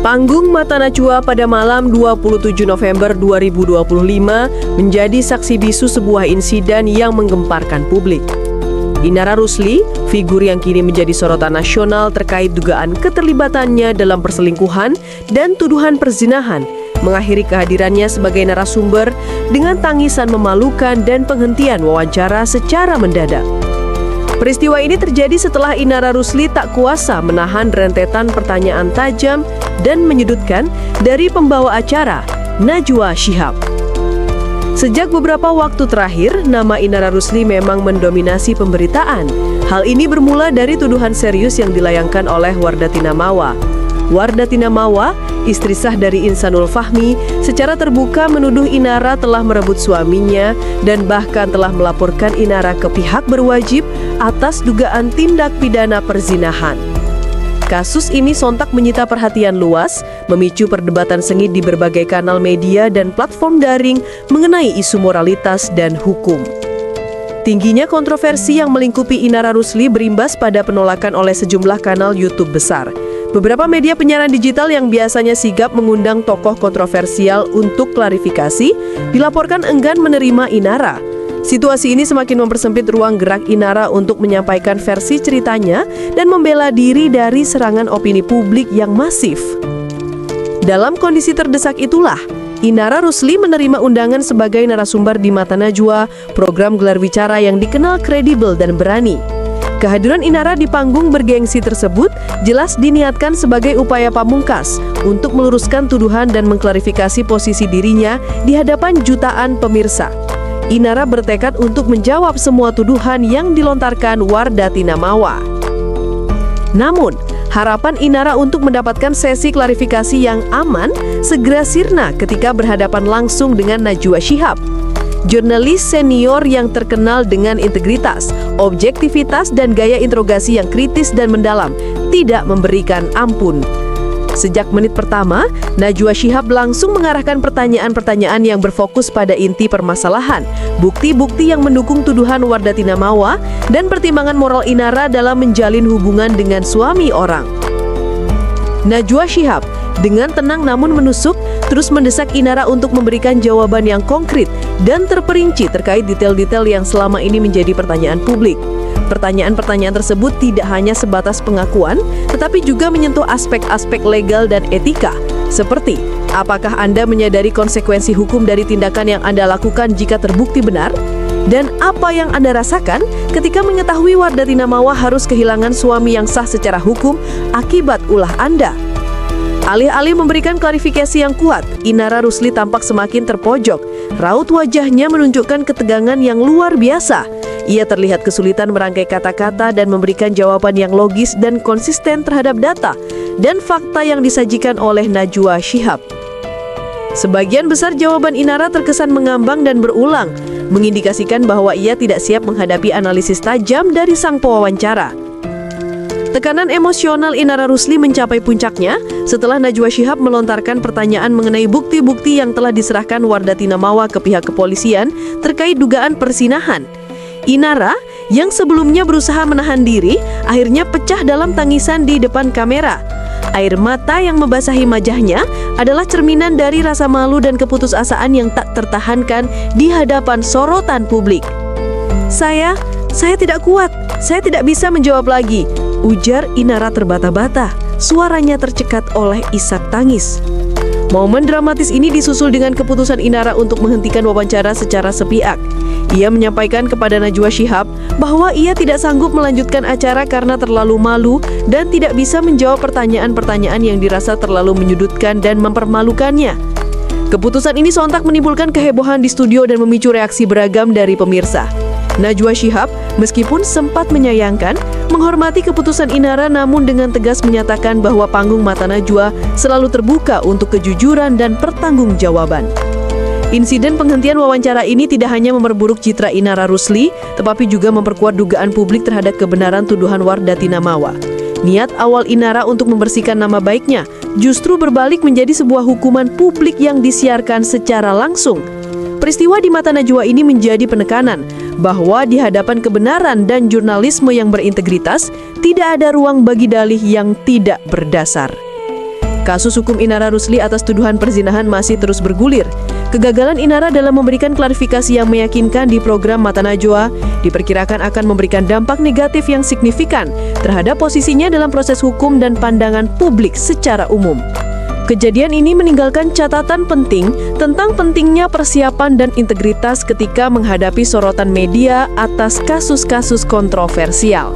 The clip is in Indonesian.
Panggung Mata Najwa pada malam 27 November 2025 menjadi saksi bisu sebuah insiden yang menggemparkan publik. Inara Rusli, figur yang kini menjadi sorotan nasional terkait dugaan keterlibatannya dalam perselingkuhan dan tuduhan perzinahan, mengakhiri kehadirannya sebagai narasumber dengan tangisan memalukan dan penghentian wawancara secara mendadak. Peristiwa ini terjadi setelah Inara Rusli tak kuasa menahan rentetan pertanyaan tajam dan menyudutkan dari pembawa acara, Najwa Shihab. Sejak beberapa waktu terakhir, nama Inara Rusli memang mendominasi pemberitaan. Hal ini bermula dari tuduhan serius yang dilayangkan oleh Wardatina Mawa. Wardatina Mawa, istri sah dari Insanul Fahmi, secara terbuka menuduh Inara telah merebut suaminya dan bahkan telah melaporkan Inara ke pihak berwajib atas dugaan tindak pidana perzinahan. Kasus ini sontak menyita perhatian luas, memicu perdebatan sengit di berbagai kanal media dan platform daring mengenai isu moralitas dan hukum. Tingginya kontroversi yang melingkupi Inara Rusli berimbas pada penolakan oleh sejumlah kanal YouTube besar. Beberapa media penyiaran digital yang biasanya sigap mengundang tokoh kontroversial untuk klarifikasi, dilaporkan enggan menerima Inara. Situasi ini semakin mempersempit ruang gerak Inara untuk menyampaikan versi ceritanya dan membela diri dari serangan opini publik yang masif. Dalam kondisi terdesak itulah, Inara Rusli menerima undangan sebagai narasumber di Mata Najwa, program gelar bicara yang dikenal kredibel dan berani. Kehadiran Inara di panggung bergengsi tersebut jelas diniatkan sebagai upaya pamungkas untuk meluruskan tuduhan dan mengklarifikasi posisi dirinya di hadapan jutaan pemirsa. Inara bertekad untuk menjawab semua tuduhan yang dilontarkan Wardatina Mawa. Namun, harapan Inara untuk mendapatkan sesi klarifikasi yang aman segera sirna ketika berhadapan langsung dengan Najwa Shihab, jurnalis senior yang terkenal dengan integritas, objektivitas, dan gaya interogasi yang kritis dan mendalam, tidak memberikan ampun. Sejak menit pertama, Najwa Shihab langsung mengarahkan pertanyaan-pertanyaan yang berfokus pada inti permasalahan, bukti-bukti yang mendukung tuduhan Wardatina Mawa, dan pertimbangan moral Inara dalam menjalin hubungan dengan suami orang. Najwa Shihab dengan tenang namun menusuk, terus mendesak Inara untuk memberikan jawaban yang konkret dan terperinci terkait detail-detail yang selama ini menjadi pertanyaan publik. Pertanyaan-pertanyaan tersebut tidak hanya sebatas pengakuan, tetapi juga menyentuh aspek-aspek legal dan etika, seperti apakah Anda menyadari konsekuensi hukum dari tindakan yang Anda lakukan jika terbukti benar? Dan apa yang Anda rasakan ketika mengetahui Wardatina Mawa harus kehilangan suami yang sah secara hukum akibat ulah Anda? Alih-alih memberikan klarifikasi yang kuat, Inara Rusli tampak semakin terpojok. Raut wajahnya menunjukkan ketegangan yang luar biasa. Ia terlihat kesulitan merangkai kata-kata dan memberikan jawaban yang logis dan konsisten terhadap data dan fakta yang disajikan oleh Najwa Shihab. Sebagian besar jawaban Inara terkesan mengambang dan berulang, mengindikasikan bahwa ia tidak siap menghadapi analisis tajam dari sang pewawancara. Tekanan emosional Inara Rusli mencapai puncaknya setelah Najwa Shihab melontarkan pertanyaan mengenai bukti-bukti yang telah diserahkan Wardatina Mawa ke pihak kepolisian terkait dugaan perzinahan. Inara, yang sebelumnya berusaha menahan diri, akhirnya pecah dalam tangisan di depan kamera. Air mata yang membasahi wajahnya adalah cerminan dari rasa malu dan keputusasaan yang tak tertahankan di hadapan sorotan publik. Saya tidak kuat, saya tidak bisa menjawab lagi, ujar Inara terbata-bata. Suaranya tercekat oleh isak tangis. Momen dramatis ini disusul dengan keputusan Inara untuk menghentikan wawancara secara sepihak. Ia menyampaikan kepada Najwa Shihab bahwa ia tidak sanggup melanjutkan acara karena terlalu malu dan tidak bisa menjawab pertanyaan-pertanyaan yang dirasa terlalu menyudutkan dan mempermalukannya. Keputusan ini sontak menimbulkan kehebohan di studio dan memicu reaksi beragam dari pemirsa. Najwa Shihab, meskipun sempat menyayangkan, menghormati keputusan Inara namun dengan tegas menyatakan bahwa panggung Mata Najwa selalu terbuka untuk kejujuran dan pertanggungjawaban. Insiden penghentian wawancara ini tidak hanya memperburuk citra Inara Rusli, tetapi juga memperkuat dugaan publik terhadap kebenaran tuduhan Wardatina Mawa. Niat awal Inara untuk membersihkan nama baiknya justru berbalik menjadi sebuah hukuman publik yang disiarkan secara langsung. Peristiwa di Mata Najwa ini menjadi penekanan bahwa di hadapan kebenaran dan jurnalisme yang berintegritas, tidak ada ruang bagi dalih yang tidak berdasar. Kasus hukum Inara Rusli atas tuduhan perzinahan masih terus bergulir. Kegagalan Inara dalam memberikan klarifikasi yang meyakinkan di program Mata Najwa diperkirakan akan memberikan dampak negatif yang signifikan terhadap posisinya dalam proses hukum dan pandangan publik secara umum. Kejadian ini meninggalkan catatan penting tentang pentingnya persiapan dan integritas ketika menghadapi sorotan media atas kasus-kasus kontroversial.